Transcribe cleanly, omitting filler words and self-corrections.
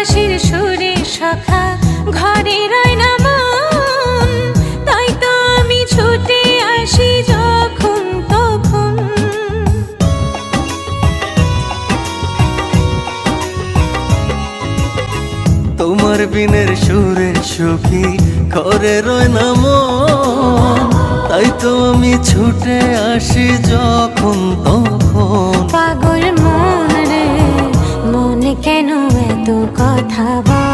বাঁশির সুরে সখা ঘরে রয় না মন, তাই তো আমি ছুটে আসি যখন তখন। তোমার বিনের সুরের সখী ঘরে রয় না মন, তাই তো আমি ছুটে আসি যখন তখন। পাগল মন রে, মন কেন এত কথা বল?